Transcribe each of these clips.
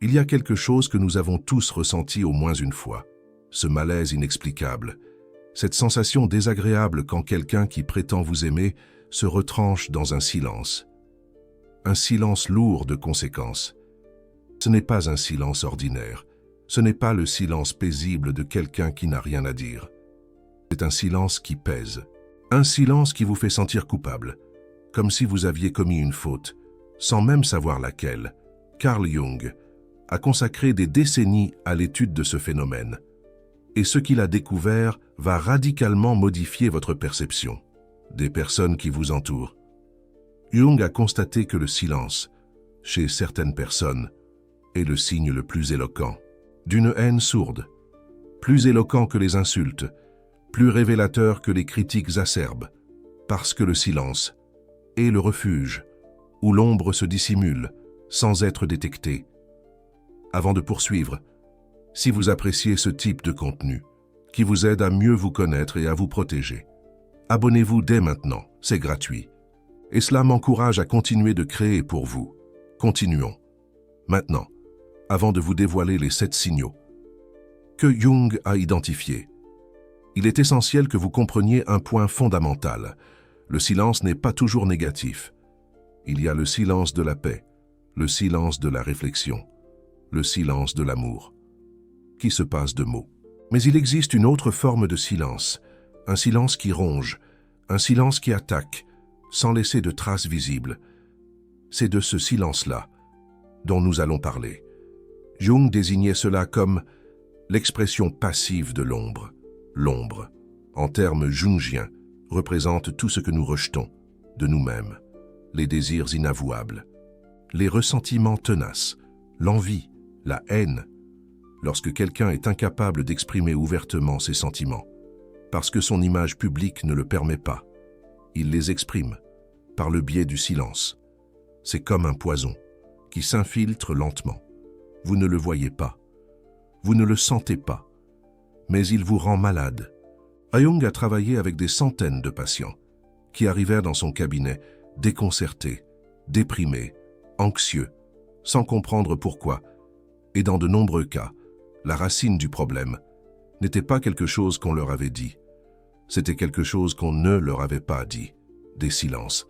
Il y a quelque chose que nous avons tous ressenti au moins une fois. Ce malaise inexplicable. Cette sensation désagréable quand quelqu'un qui prétend vous aimer se retranche dans un silence. Un silence lourd de conséquences. Ce n'est pas un silence ordinaire. Ce n'est pas le silence paisible de quelqu'un qui n'a rien à dire. C'est un silence qui pèse. Un silence qui vous fait sentir coupable, comme si vous aviez commis une faute, sans même savoir laquelle. Carl Jung a consacré des décennies à l'étude de ce phénomène. Et ce qu'il a découvert va radicalement modifier votre perception des personnes qui vous entourent. Jung a constaté que le silence, chez certaines personnes, est le signe le plus éloquent d'une haine sourde, plus éloquent que les insultes, plus révélateur que les critiques acerbes, parce que le silence est le refuge où l'ombre se dissimule sans être détectée. Avant de poursuivre, si vous appréciez ce type de contenu, qui vous aide à mieux vous connaître et à vous protéger, abonnez-vous dès maintenant, c'est gratuit. Et cela m'encourage à continuer de créer pour vous. Continuons. Maintenant, avant de vous dévoiler les 7 signaux que Jung a identifiés, il est essentiel que vous compreniez un point fondamental. Le silence n'est pas toujours négatif. Il y a le silence de la paix, le silence de la réflexion, le silence de l'amour, qui se passe de mots. Mais il existe une autre forme de silence, un silence qui ronge, un silence qui attaque, sans laisser de traces visibles. C'est de ce silence-là dont nous allons parler. Jung désignait cela comme l'expression passive de l'ombre. L'ombre, en termes jungiens, représente tout ce que nous rejetons de nous-mêmes, les désirs inavouables, les ressentiments tenaces, l'envie, la haine, lorsque quelqu'un est incapable d'exprimer ouvertement ses sentiments, parce que son image publique ne le permet pas. Il les exprime par le biais du silence. C'est comme un poison qui s'infiltre lentement. Vous ne le voyez pas, vous ne le sentez pas, mais il vous rend malade. Jung a travaillé avec des centaines de patients qui arrivèrent dans son cabinet déconcertés, déprimés, anxieux, sans comprendre pourquoi. Et dans de nombreux cas, la racine du problème n'était pas quelque chose qu'on leur avait dit. C'était quelque chose qu'on ne leur avait pas dit. Des silences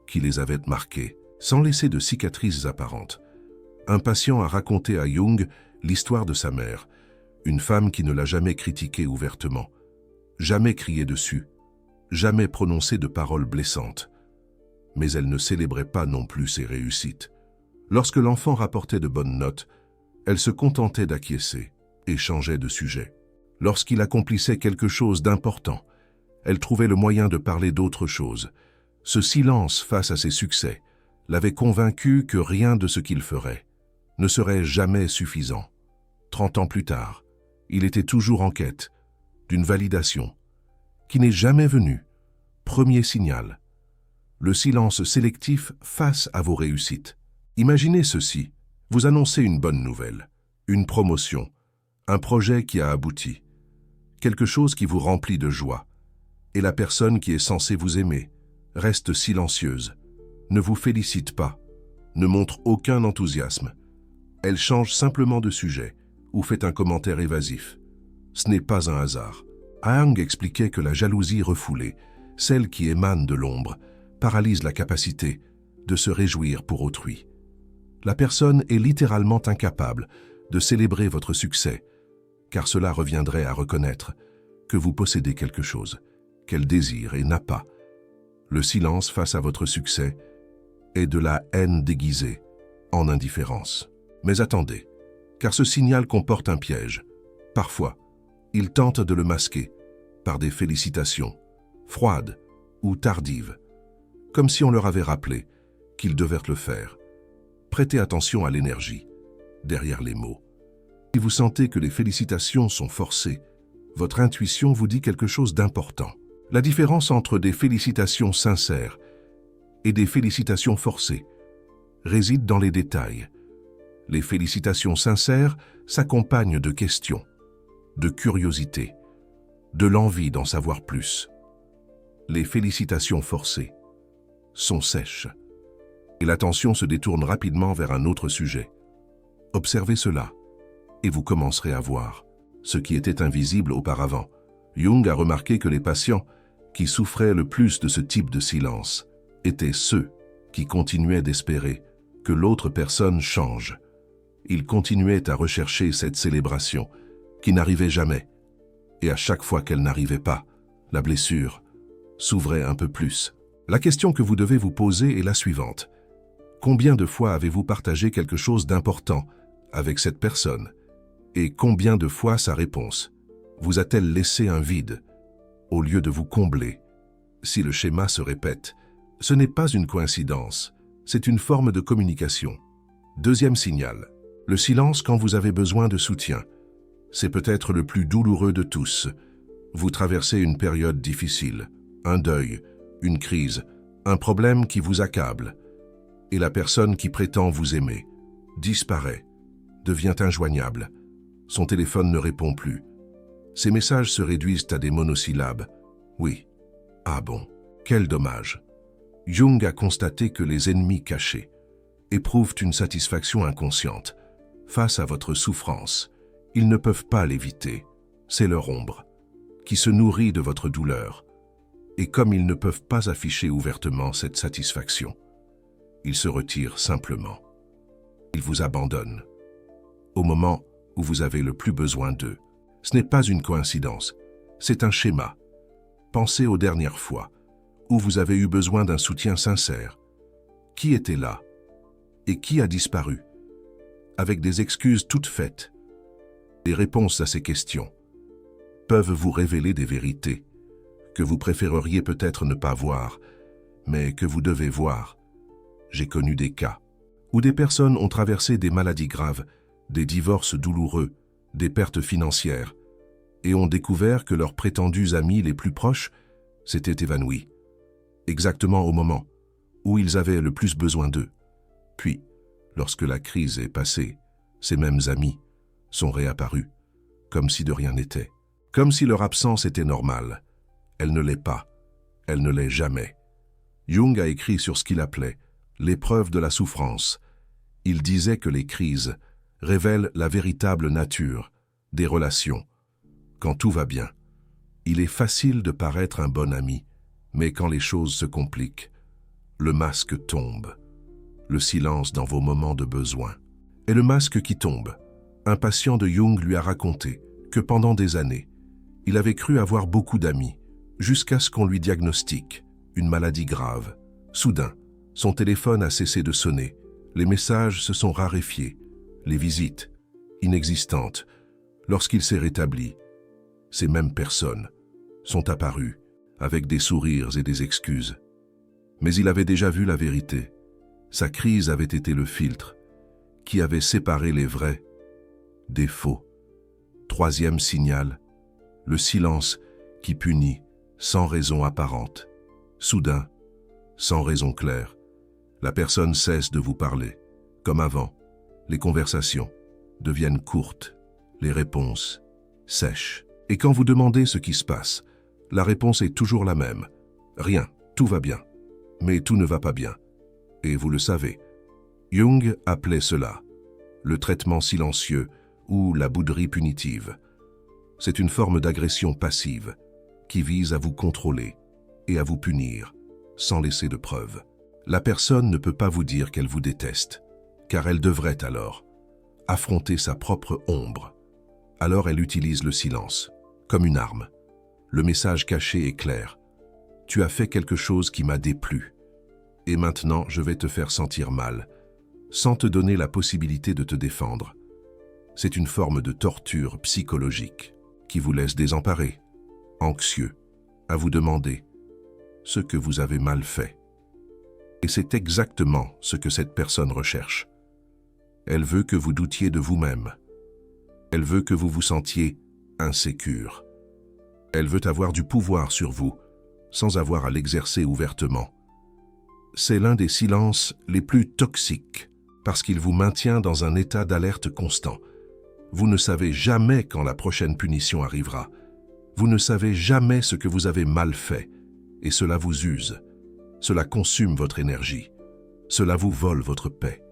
qui les avaient marqués, sans laisser de cicatrices apparentes. Un patient a raconté à Jung l'histoire de sa mère, une femme qui ne l'a jamais critiqué ouvertement, jamais crié dessus, jamais prononcé de paroles blessantes. Mais elle ne célébrait pas non plus ses réussites. Lorsque l'enfant rapportait de bonnes notes, elle se contentait d'acquiescer et changeait de sujet. Lorsqu'il accomplissait quelque chose d'important, elle trouvait le moyen de parler d'autre chose. Ce silence face à ses succès l'avait convaincu que rien de ce qu'il ferait ne serait jamais suffisant. 30 ans plus tard, il était toujours en quête d'une validation qui n'est jamais venue. Premier signal, le silence sélectif face à vos réussites. Imaginez ceci, vous annoncez une bonne nouvelle, une promotion, un projet qui a abouti, quelque chose qui vous remplit de joie, et la personne qui est censée vous aimer reste silencieuse, ne vous félicite pas, ne montre aucun enthousiasme. Elle change simplement de sujet ou fait un commentaire évasif. Ce n'est pas un hasard. Jung expliquait que la jalousie refoulée, celle qui émane de l'ombre, paralyse la capacité de se réjouir pour autrui. La personne est littéralement incapable de célébrer votre succès, car cela reviendrait à reconnaître que vous possédez quelque chose qu'elle désire et n'a pas. Le silence face à votre succès est de la haine déguisée en indifférence. Mais attendez, car ce signal comporte un piège. Parfois, il tente de le masquer par des félicitations, froides ou tardives, comme si on leur avait rappelé qu'ils devaient le faire. Prêtez attention à l'énergie derrière les mots. Si vous sentez que les félicitations sont forcées, votre intuition vous dit quelque chose d'important. La différence entre des félicitations sincères et des félicitations forcées réside dans les détails. Les félicitations sincères s'accompagnent de questions, de curiosité, de l'envie d'en savoir plus. Les félicitations forcées sont sèches et l'attention se détourne rapidement vers un autre sujet. Observez cela, et vous commencerez à voir ce qui était invisible auparavant. Jung a remarqué que les patients qui souffraient le plus de ce type de silence étaient ceux qui continuaient d'espérer que l'autre personne change. Ils continuaient à rechercher cette célébration qui n'arrivait jamais. Et à chaque fois qu'elle n'arrivait pas, la blessure s'ouvrait un peu plus. La question que vous devez vous poser est la suivante. Combien de fois avez-vous partagé quelque chose d'important avec cette personne? Et combien de fois sa réponse vous a-t-elle laissé un vide au lieu de vous combler? Si le schéma se répète, ce n'est pas une coïncidence, c'est une forme de communication. Deuxième signal, le silence quand vous avez besoin de soutien. C'est peut-être le plus douloureux de tous. Vous traversez une période difficile, un deuil, une crise, un problème qui vous accable. Et la personne qui prétend vous aimer disparaît, devient injoignable. Son téléphone ne répond plus. Ses messages se réduisent à des monosyllabes. Oui. Ah bon, quel dommage. Jung a constaté que les ennemis cachés éprouvent une satisfaction inconsciente. Face à votre souffrance, ils ne peuvent pas l'éviter. C'est leur ombre, qui se nourrit de votre douleur. Et comme ils ne peuvent pas afficher ouvertement cette satisfaction, ils se retirent simplement. Ils vous abandonnent. Au moment où vous avez le plus besoin d'eux. Ce n'est pas une coïncidence, c'est un schéma. Pensez aux dernières fois où vous avez eu besoin d'un soutien sincère. Qui était là? Et qui a disparu? Avec des excuses toutes faites. Les réponses à ces questions peuvent vous révéler des vérités que vous préféreriez peut-être ne pas voir, mais que vous devez voir. J'ai connu des cas où des personnes ont traversé des maladies graves, des divorces douloureux, des pertes financières, et ont découvert que leurs prétendus amis les plus proches s'étaient évanouis, exactement au moment où ils avaient le plus besoin d'eux. Puis, lorsque la crise est passée, ces mêmes amis sont réapparus, comme si de rien n'était, comme si leur absence était normale. Elle ne l'est pas, elle ne l'est jamais. Jung a écrit sur ce qu'il appelait l'épreuve de la souffrance. Il disait que les crises révèlent la véritable nature des relations. Quand tout va bien, il est facile de paraître un bon ami, mais quand les choses se compliquent, le masque tombe. Le silence dans vos moments de besoin est le masque qui tombe. Un patient de Jung lui a raconté que pendant des années, il avait cru avoir beaucoup d'amis, jusqu'à ce qu'on lui diagnostique une maladie grave. Soudain, son téléphone a cessé de sonner, les messages se sont raréfiés, les visites, inexistantes. Lorsqu'il s'est rétabli, ces mêmes personnes sont apparues avec des sourires et des excuses. Mais il avait déjà vu la vérité. Sa crise avait été le filtre qui avait séparé les vrais des faux. Troisième signal, le silence qui punit sans raison apparente. Soudain, sans raison claire, la personne cesse de vous parler. Comme avant, les conversations deviennent courtes, les réponses sèches. Et quand vous demandez ce qui se passe, la réponse est toujours la même. Rien, tout va bien. Mais tout ne va pas bien. Et vous le savez. Jung appelait cela le traitement silencieux ou la bouderie punitive. C'est une forme d'agression passive qui vise à vous contrôler et à vous punir sans laisser de preuves. La personne ne peut pas vous dire qu'elle vous déteste, car elle devrait alors affronter sa propre ombre. Alors elle utilise le silence comme une arme. Le message caché est clair. Tu as fait quelque chose qui m'a déplu. Et maintenant, je vais te faire sentir mal, sans te donner la possibilité de te défendre. C'est une forme de torture psychologique qui vous laisse désemparé, anxieux, à vous demander ce que vous avez mal fait. Et c'est exactement ce que cette personne recherche. Elle veut que vous doutiez de vous-même. Elle veut que vous vous sentiez insécure. Elle veut avoir du pouvoir sur vous, sans avoir à l'exercer ouvertement. C'est l'un des silences les plus toxiques, parce qu'il vous maintient dans un état d'alerte constant. Vous ne savez jamais quand la prochaine punition arrivera. Vous ne savez jamais ce que vous avez mal fait, et cela vous use. Cela consume votre énergie. Cela vous vole votre paix.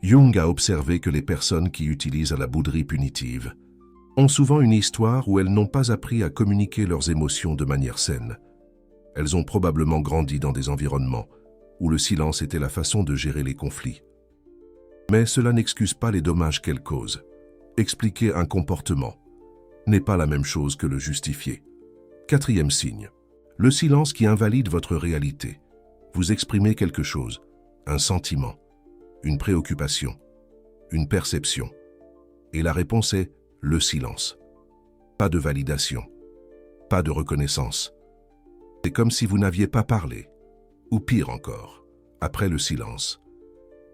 Jung a observé que les personnes qui utilisent la bouderie punitive ont souvent une histoire où elles n'ont pas appris à communiquer leurs émotions de manière saine. Elles ont probablement grandi dans des environnements où le silence était la façon de gérer les conflits. Mais cela n'excuse pas les dommages qu'elles causent. Expliquer un comportement n'est pas la même chose que le justifier. 4e signe. Le silence qui invalide votre réalité. Vous exprimez quelque chose, un sentiment, une préoccupation, une perception. Et la réponse est le silence. Pas de validation, pas de reconnaissance. C'est comme si vous n'aviez pas parlé. Ou pire encore, après le silence,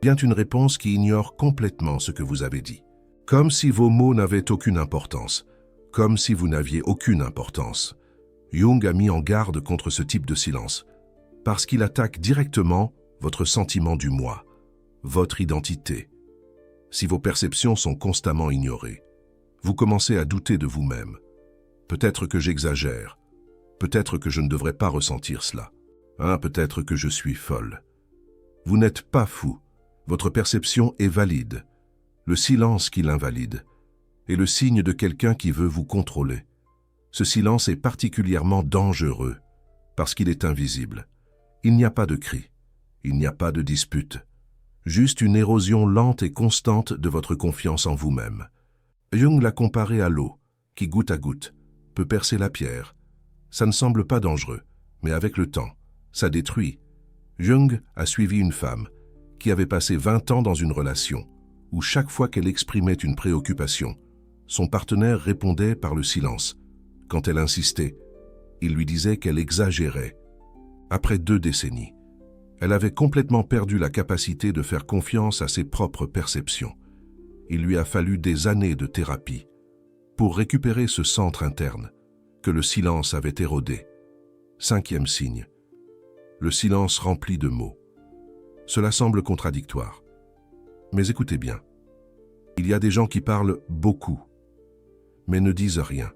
vient une réponse qui ignore complètement ce que vous avez dit. Comme si vos mots n'avaient aucune importance, comme si vous n'aviez aucune importance. Jung a mis en garde contre ce type de silence, parce qu'il attaque directement votre sentiment du moi, votre identité. Si vos perceptions sont constamment ignorées, vous commencez à douter de vous-même. Peut-être que j'exagère, peut-être que je ne devrais pas ressentir cela. Peut-être que je suis folle. Vous n'êtes pas fou, votre perception est valide. Le silence qui l'invalide est le signe de quelqu'un qui veut vous contrôler. Ce silence est particulièrement dangereux parce qu'il est invisible. Il n'y a pas de cri, il n'y a pas de dispute, juste une érosion lente et constante de votre confiance en vous-même. Jung l'a comparé à l'eau, qui goutte à goutte peut percer la pierre. Ça ne semble pas dangereux, mais avec le temps, ça détruit. Jung a suivi une femme qui avait passé 20 ans dans une relation où chaque fois qu'elle exprimait une préoccupation, son partenaire répondait par le silence. Quand elle insistait, il lui disait qu'elle exagérait. Après 2 décennies, elle avait complètement perdu la capacité de faire confiance à ses propres perceptions. Il lui a fallu des années de thérapie pour récupérer ce centre interne que le silence avait érodé. 5e signe. Le silence rempli de mots. Cela semble contradictoire. Mais écoutez bien. Il y a des gens qui parlent beaucoup, mais ne disent rien.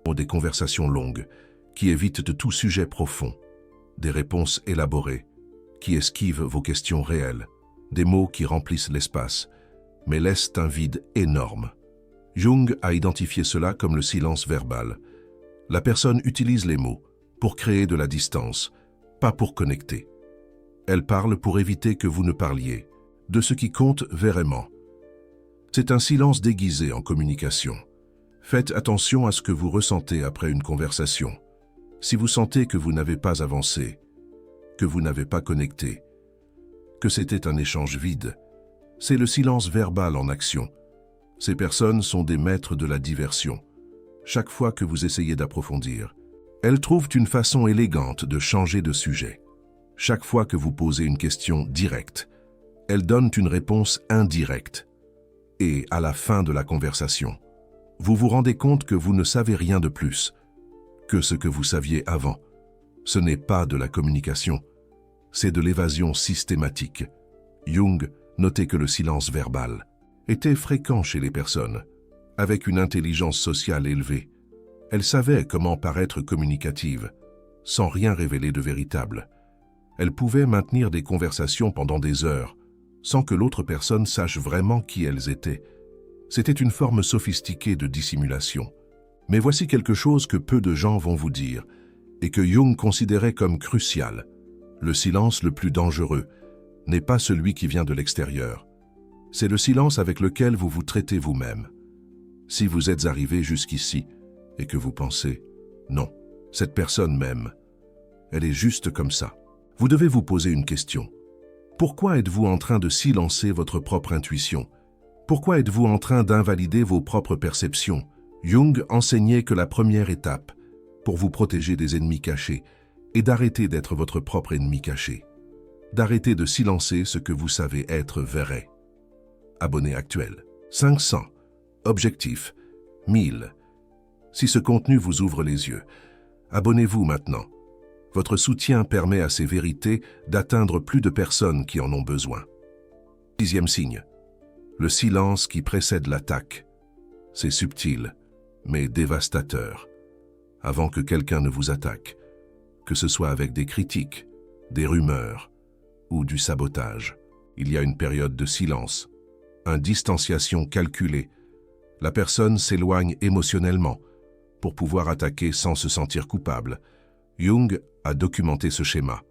Ont des conversations longues, qui évitent de tout sujet profond, des réponses élaborées, qui esquivent vos questions réelles, des mots qui remplissent l'espace, mais laissent un vide énorme. Jung a identifié cela comme le silence verbal. La personne utilise les mots pour créer de la distance, pas pour connecter. Elle parle pour éviter que vous ne parliez de ce qui compte vraiment. C'est un silence déguisé en communication. Faites attention à ce que vous ressentez après une conversation. Si vous sentez que vous n'avez pas avancé, que vous n'avez pas connecté, que c'était un échange vide, c'est le silence verbal en action. Ces personnes sont des maîtres de la diversion. Chaque fois que vous essayez d'approfondir, elles trouvent une façon élégante de changer de sujet. Chaque fois que vous posez une question directe, elles donnent une réponse indirecte. Et à la fin de la conversation, vous vous rendez compte que vous ne savez rien de plus que ce que vous saviez avant. Ce n'est pas de la communication, c'est de l'évasion systématique. Jung notait que le silence verbal était fréquent chez les personnes, avec une intelligence sociale élevée. Elles savaient comment paraître communicatives, sans rien révéler de véritable. Elles pouvaient maintenir des conversations pendant des heures, sans que l'autre personne sache vraiment qui elles étaient. C'était une forme sophistiquée de dissimulation. Mais voici quelque chose que peu de gens vont vous dire, et que Jung considérait comme crucial. Le silence le plus dangereux n'est pas celui qui vient de l'extérieur. C'est le silence avec lequel vous vous traitez vous-même. Si vous êtes arrivé jusqu'ici et que vous pensez « Non, cette personne m'aime, elle est juste comme ça », vous devez vous poser une question. Pourquoi êtes-vous en train de silencer votre propre intuition? Pourquoi êtes-vous en train d'invalider vos propres perceptions? Jung enseignait que la première étape pour vous protéger des ennemis cachés est d'arrêter d'être votre propre ennemi caché, d'arrêter de silencer ce que vous savez être vrai. Abonné actuel, 500. Objectif, 1000. Si ce contenu vous ouvre les yeux, abonnez-vous maintenant. Votre soutien permet à ces vérités d'atteindre plus de personnes qui en ont besoin. 6e signe. Le silence qui précède l'attaque. C'est subtil, mais dévastateur. Avant que quelqu'un ne vous attaque, que ce soit avec des critiques, des rumeurs ou du sabotage, Il y a une période de silence, une distanciation calculée. La personne s'éloigne émotionnellement pour pouvoir attaquer sans se sentir coupable. Jung a documenté ce schéma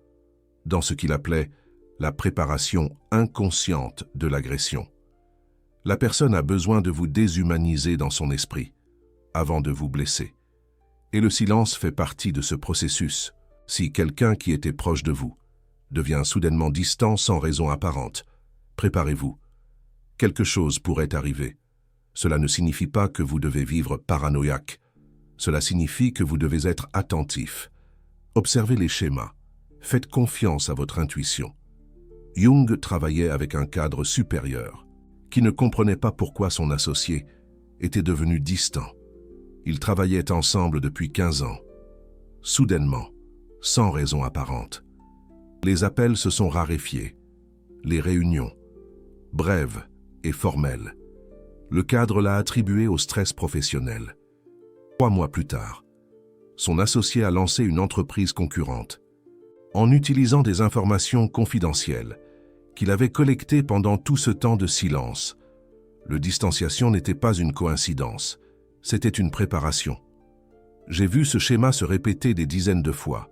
dans ce qu'il appelait la préparation inconsciente de l'agression. La personne a besoin de vous déshumaniser dans son esprit avant de vous blesser. Et le silence fait partie de ce processus. Si quelqu'un qui était proche de vous devient soudainement distant sans raison apparente, préparez-vous. Quelque chose pourrait arriver. Cela ne signifie pas que vous devez vivre paranoïaque. Cela signifie que vous devez être attentif. Observez les schémas. Faites confiance à votre intuition. Jung travaillait avec un cadre supérieur qui ne comprenait pas pourquoi son associé était devenu distant. Ils travaillaient ensemble depuis 15 ans. Soudainement, sans raison apparente, les appels se sont raréfiés, les réunions, brèves et formelles. Le cadre l'a attribué au stress professionnel. 3 mois plus tard, son associé a lancé une entreprise concurrente en utilisant des informations confidentielles qu'il avait collectées pendant tout ce temps de silence. Le distanciation n'était pas une coïncidence, c'était une préparation. J'ai vu ce schéma se répéter des dizaines de fois.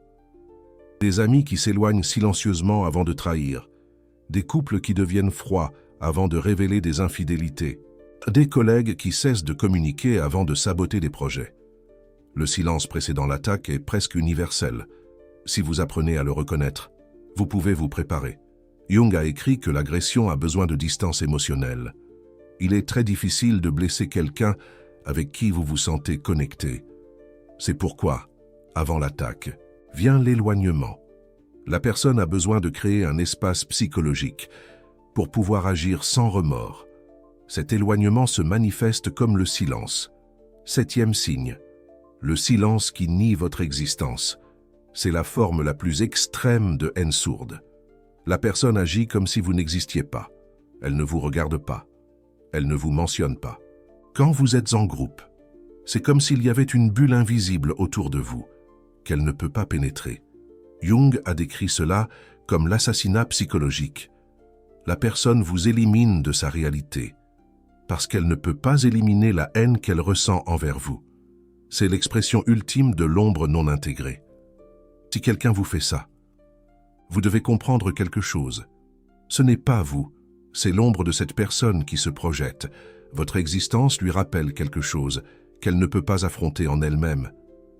Des amis qui s'éloignent silencieusement avant de trahir, des couples qui deviennent froids avant de révéler des infidélités, des collègues qui cessent de communiquer avant de saboter des projets. Le silence précédant l'attaque est presque universel. Si vous apprenez à le reconnaître, vous pouvez vous préparer. Jung a écrit que l'agression a besoin de distance émotionnelle. Il est très difficile de blesser quelqu'un avec qui vous vous sentez connecté. C'est pourquoi, avant l'attaque, vient l'éloignement. La personne a besoin de créer un espace psychologique pour pouvoir agir sans remords. Cet éloignement se manifeste comme le silence. 7e signe. Le silence qui nie votre existence. C'est la forme la plus extrême de haine sourde. La personne agit comme si vous n'existiez pas. Elle ne vous regarde pas. Elle ne vous mentionne pas. Quand vous êtes en groupe, c'est comme s'il y avait une bulle invisible autour de vous, qu'elle ne peut pas pénétrer. Jung a décrit cela comme l'assassinat psychologique. La personne vous élimine de sa réalité, parce qu'elle ne peut pas éliminer la haine qu'elle ressent envers vous. C'est l'expression ultime de l'ombre non intégrée. Si quelqu'un vous fait ça, vous devez comprendre quelque chose. Ce n'est pas vous, c'est l'ombre de cette personne qui se projette. Votre existence lui rappelle quelque chose qu'elle ne peut pas affronter en elle-même.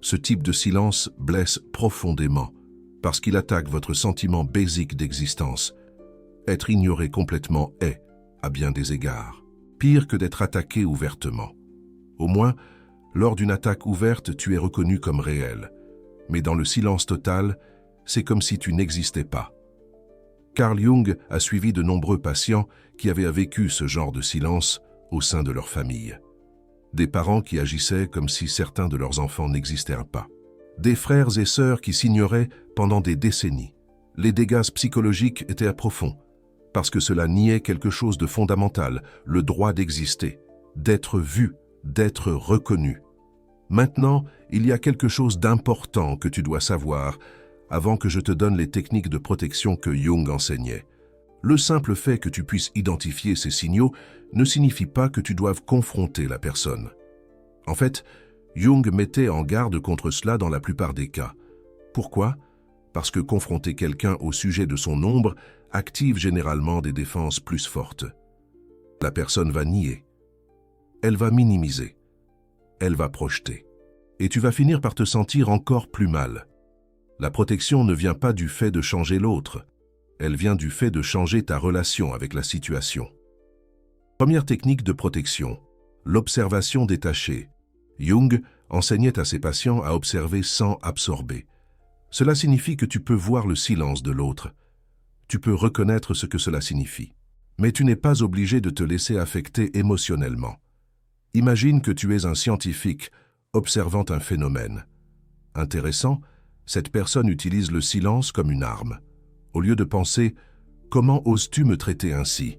Ce type de silence blesse profondément, parce qu'il attaque votre sentiment basique d'existence. Être ignoré complètement est, à bien des égards, pire que d'être attaqué ouvertement. Au moins, lors d'une attaque ouverte, tu es reconnu comme réel. Mais dans le silence total, c'est comme si tu n'existais pas. Carl Jung a suivi de nombreux patients qui avaient vécu ce genre de silence au sein de leur famille. Des parents qui agissaient comme si certains de leurs enfants n'existaient pas. Des frères et sœurs qui s'ignoraient pendant des décennies. Les dégâts psychologiques étaient profonds, parce que cela niait quelque chose de fondamental, le droit d'exister, d'être vu, d'être reconnu. Maintenant, il y a quelque chose d'important que tu dois savoir avant que je te donne les techniques de protection que Jung enseignait. Le simple fait que tu puisses identifier ces signaux ne signifie pas que tu doives confronter la personne. En fait, Jung mettait en garde contre cela dans la plupart des cas. Pourquoi? Parce que confronter quelqu'un au sujet de son ombre active généralement des défenses plus fortes. La personne va nier. Elle va minimiser. Elle va projeter. Et tu vas finir par te sentir encore plus mal. La protection ne vient pas du fait de changer l'autre. Elle vient du fait de changer ta relation avec la situation. Première technique de protection, l'observation détachée. Jung enseignait à ses patients à observer sans absorber. Cela signifie que tu peux voir le silence de l'autre. Tu peux reconnaître ce que cela signifie. Mais tu n'es pas obligé de te laisser affecter émotionnellement. Imagine que tu es un scientifique observant un phénomène. Intéressant, cette personne utilise le silence comme une arme. Au lieu de penser « Comment oses-tu me traiter ainsi ?»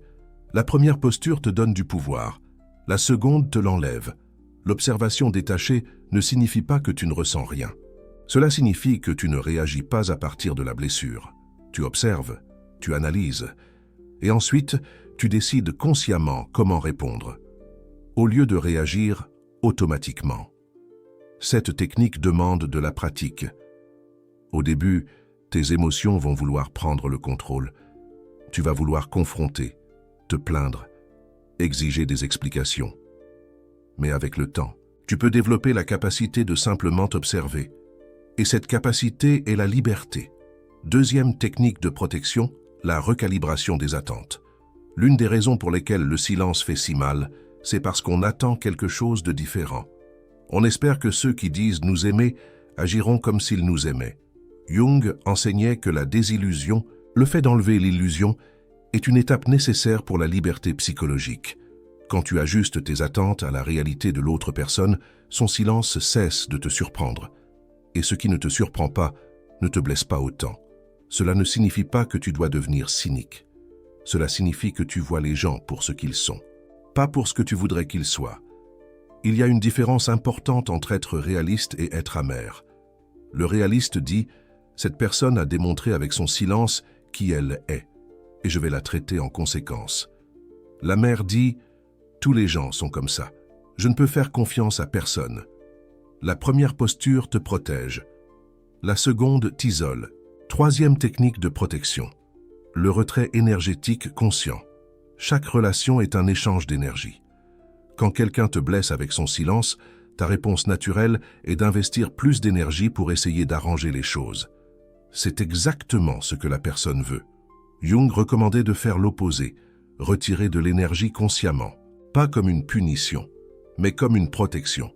La première posture te donne du pouvoir. La seconde te l'enlève. L'observation détachée ne signifie pas que tu ne ressens rien. Cela signifie que tu ne réagis pas à partir de la blessure. Tu observes, tu analyses. Et ensuite, tu décides consciemment comment répondre, au lieu de réagir automatiquement. Cette technique demande de la pratique. Au début, tes émotions vont vouloir prendre le contrôle. Tu vas vouloir confronter, te plaindre, exiger des explications. Mais avec le temps, tu peux développer la capacité de simplement t'observer. Et cette capacité est la liberté. Deuxième technique de protection, la recalibration des attentes. L'une des raisons pour lesquelles le silence fait si mal, c'est parce qu'on attend quelque chose de différent. On espère que ceux qui disent nous aimer agiront comme s'ils nous aimaient. Jung enseignait que la désillusion, le fait d'enlever l'illusion, est une étape nécessaire pour la liberté psychologique. Quand tu ajustes tes attentes à la réalité de l'autre personne, son silence cesse de te surprendre. Et ce qui ne te surprend pas ne te blesse pas autant. Cela ne signifie pas que tu dois devenir cynique. Cela signifie que tu vois les gens pour ce qu'ils sont, pas pour ce que tu voudrais qu'ils soient. Il y a une différence importante entre être réaliste et être amer. Le réaliste dit « Cette personne a démontré avec son silence qui elle est, et je vais la traiter en conséquence. » L'amer dit « Tous les gens sont comme ça. Je ne peux faire confiance à personne. » La première posture te protège. La seconde t'isole. Troisième technique de protection. Le retrait énergétique conscient. Chaque relation est un échange d'énergie. Quand quelqu'un te blesse avec son silence, ta réponse naturelle est d'investir plus d'énergie pour essayer d'arranger les choses. C'est exactement ce que la personne veut. Jung recommandait de faire l'opposé, retirer de l'énergie consciemment, pas comme une punition, mais comme une protection.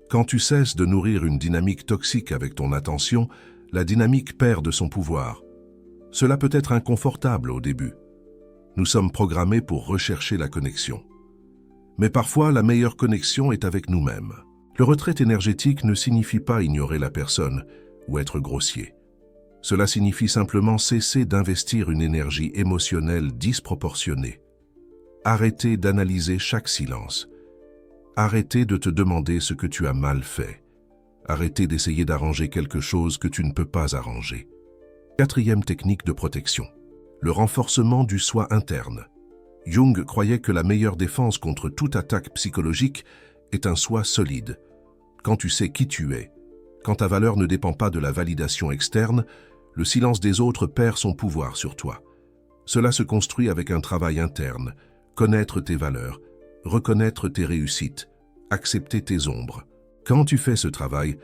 Quand tu cesses de nourrir une dynamique toxique avec ton attention, la dynamique perd de son pouvoir. Cela peut être inconfortable au début. Nous sommes programmés pour rechercher la connexion. Mais parfois, la meilleure connexion est avec nous-mêmes. Le retrait énergétique ne signifie pas ignorer la personne ou être grossier. Cela signifie simplement cesser d'investir une énergie émotionnelle disproportionnée. Arrêter d'analyser chaque silence. Arrêter de te demander ce que tu as mal fait. Arrêter d'essayer d'arranger quelque chose que tu ne peux pas arranger. Quatrième technique de protection. Le renforcement du soi interne. Jung croyait que la meilleure défense contre toute attaque psychologique est un soi solide. Quand tu sais qui tu es, quand ta valeur ne dépend pas de la validation externe, le silence des autres perd son pouvoir sur toi. Cela se construit avec un travail interne, connaître tes valeurs, reconnaître tes réussites, accepter tes ombres. Quand tu fais ce travail,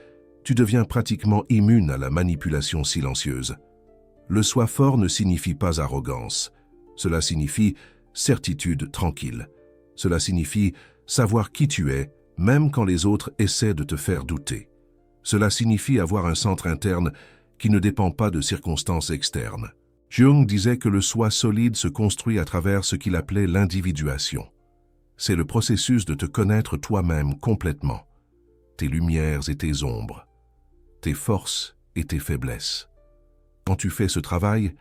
tu deviens pratiquement immune à la manipulation silencieuse. Le soi fort ne signifie pas arrogance. Cela signifie certitude tranquille. Cela signifie savoir qui tu es, même quand les autres essaient de te faire douter. Cela signifie avoir un centre interne qui ne dépend pas de circonstances externes. Jung disait que le soi solide se construit à travers ce qu'il appelait l'individuation. C'est le processus de te connaître toi-même complètement, tes lumières et tes ombres, tes forces et tes faiblesses. Quand tu fais ce travail,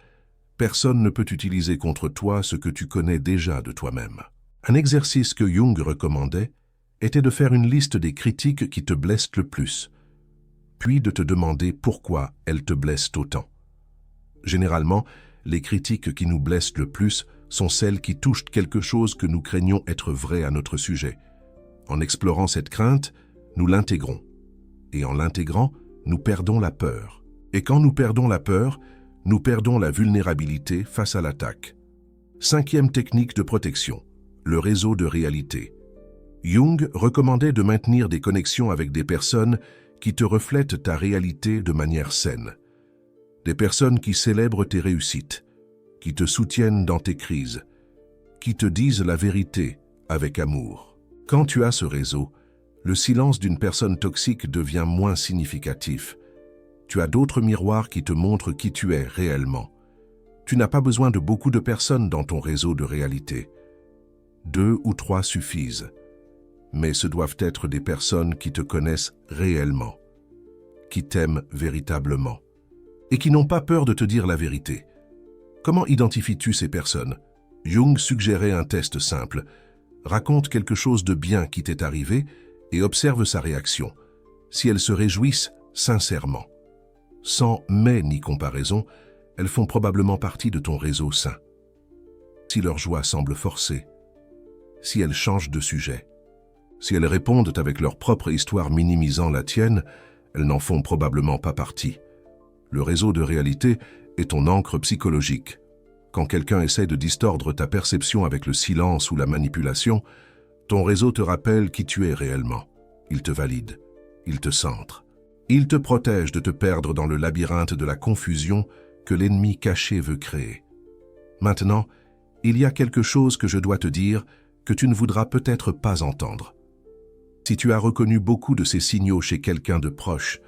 personne ne peut utiliser contre toi ce que tu connais déjà de toi-même. Un exercice que Jung recommandait était de faire une liste des critiques qui te blessent le plus, puis de te demander pourquoi elles te blessent autant. Généralement, les critiques qui nous blessent le plus sont celles qui touchent quelque chose que nous craignons être vrai à notre sujet. En explorant cette crainte, nous l'intégrons. Et en l'intégrant, nous perdons la peur. Et quand nous perdons la peur, nous perdons la vulnérabilité face à l'attaque. Cinquième technique de protection, le réseau de réalité. Jung recommandait de maintenir des connexions avec des personnes qui te reflètent ta réalité de manière saine. Des personnes qui célèbrent tes réussites, qui te soutiennent dans tes crises, qui te disent la vérité avec amour. Quand tu as ce réseau, le silence d'une personne toxique devient moins significatif. Tu as d'autres miroirs qui te montrent qui tu es réellement. Tu n'as pas besoin de beaucoup de personnes dans ton réseau de réalité. 2 ou 3 suffisent. Mais ce doivent être des personnes qui te connaissent réellement, qui t'aiment véritablement, et qui n'ont pas peur de te dire la vérité. Comment identifies-tu ces personnes? Jung suggérait un test simple. Raconte quelque chose de bien qui t'est arrivé et observe sa réaction. Si elles se réjouissent sincèrement, sans mais ni comparaison, elles font probablement partie de ton réseau sain. si leur joie semble forcée, si elles changent de sujet, si elles répondent avec leur propre histoire minimisant la tienne, elles n'en font probablement pas partie. Le réseau de réalité est ton ancre psychologique. Quand quelqu'un essaie de distordre ta perception avec le silence ou la manipulation, ton réseau te rappelle qui tu es réellement. Il te valide, il te centre. Il te protège de te perdre dans le labyrinthe de la confusion que l'ennemi caché veut créer. Maintenant, il y a quelque chose que je dois te dire que tu ne voudras peut-être pas entendre. Si tu as reconnu beaucoup de ces signaux chez quelqu'un de proche,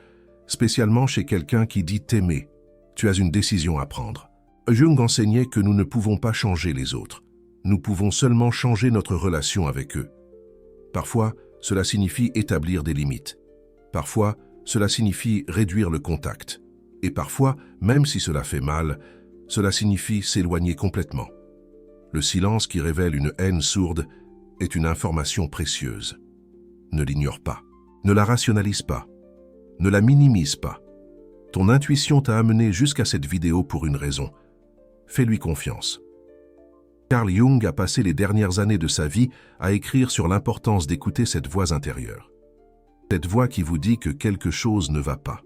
spécialement chez quelqu'un qui dit t'aimer, tu as une décision à prendre. Jung enseignait que nous ne pouvons pas changer les autres. Nous pouvons seulement changer notre relation avec eux. Parfois, cela signifie établir des limites. Parfois, cela signifie réduire le contact. Et parfois, même si cela fait mal, cela signifie s'éloigner complètement. Le silence qui révèle une haine sourde est une information précieuse. Ne l'ignore pas, ne la rationalise pas, ne la minimise pas. Ton intuition t'a amené jusqu'à cette vidéo pour une raison. Fais-lui confiance. Carl Jung a passé les dernières années de sa vie à écrire sur l'importance d'écouter cette voix intérieure. Cette voix qui vous dit que quelque chose ne va pas.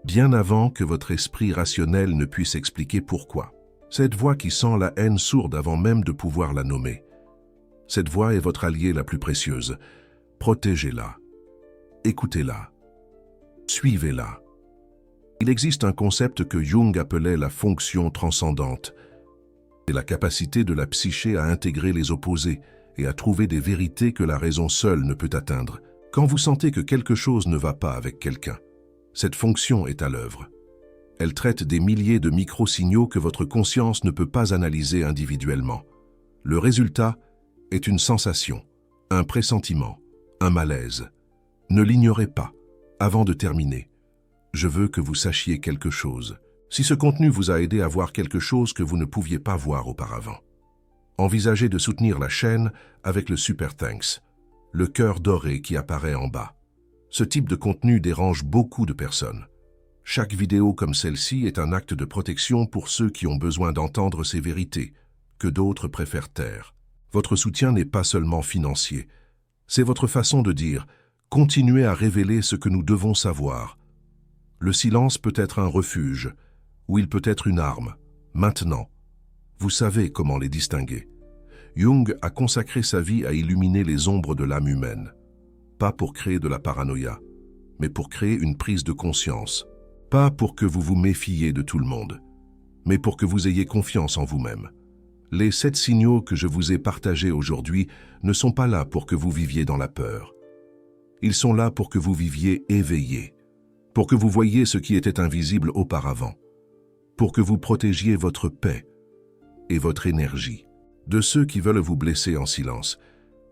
Bien avant que votre esprit rationnel ne puisse expliquer pourquoi. Cette voix qui sent la haine sourde avant même de pouvoir la nommer. Cette voix est votre alliée la plus précieuse. Protégez-la. Écoutez-la. Suivez-la. Il existe un concept que Jung appelait la fonction transcendante. C'est la capacité de la psyché à intégrer les opposés et à trouver des vérités que la raison seule ne peut atteindre. Quand vous sentez que quelque chose ne va pas avec quelqu'un, cette fonction est à l'œuvre. Elle traite des milliers de micro-signaux que votre conscience ne peut pas analyser individuellement. Le résultat est une sensation, un pressentiment, un malaise. Ne l'ignorez pas. Avant de terminer, je veux que vous sachiez quelque chose. Si ce contenu vous a aidé à voir quelque chose que vous ne pouviez pas voir auparavant, envisagez de soutenir la chaîne avec le Super Thanks, le cœur doré qui apparaît en bas. Ce type de contenu dérange beaucoup de personnes. Chaque vidéo comme celle-ci est un acte de protection pour ceux qui ont besoin d'entendre ces vérités, que d'autres préfèrent taire. Votre soutien n'est pas seulement financier. C'est votre façon de dire « Continuez à révéler ce que nous devons savoir ». Le silence peut être un refuge, ou il peut être une arme. Maintenant, vous savez comment les distinguer. Jung a consacré sa vie à illuminer les ombres de l'âme humaine. Pas pour créer de la paranoïa, mais pour créer une prise de conscience. Pas pour que vous vous méfiez de tout le monde, mais pour que vous ayez confiance en vous-même. Les 7 signaux que je vous ai partagés aujourd'hui ne sont pas là pour que vous viviez dans la peur. Ils sont là pour que vous viviez éveillé, pour que vous voyiez ce qui était invisible auparavant, pour que vous protégiez votre paix et votre énergie de ceux qui veulent vous blesser en silence.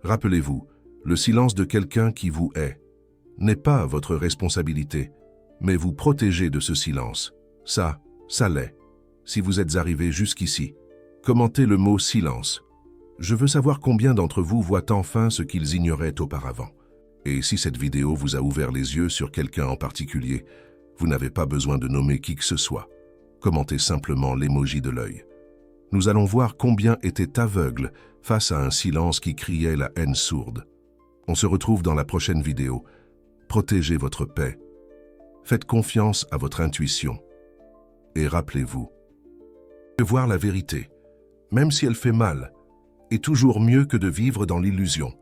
Rappelez-vous, le silence de quelqu'un qui vous hait n'est pas votre responsabilité, mais vous protégez de ce silence. Ça l'est. Si vous êtes arrivé jusqu'ici, commentez le mot « silence ». Je veux savoir combien d'entre vous voient enfin ce qu'ils ignoraient auparavant. Et si cette vidéo vous a ouvert les yeux sur quelqu'un en particulier, vous n'avez pas besoin de nommer qui que ce soit. Commentez simplement l'emoji de l'œil. Nous allons voir combien était aveugle face à un silence qui criait la haine sourde. On se retrouve dans la prochaine vidéo. Protégez votre paix. Faites confiance à votre intuition. Et rappelez-vous, de voir la vérité, même si elle fait mal, est toujours mieux que de vivre dans l'illusion.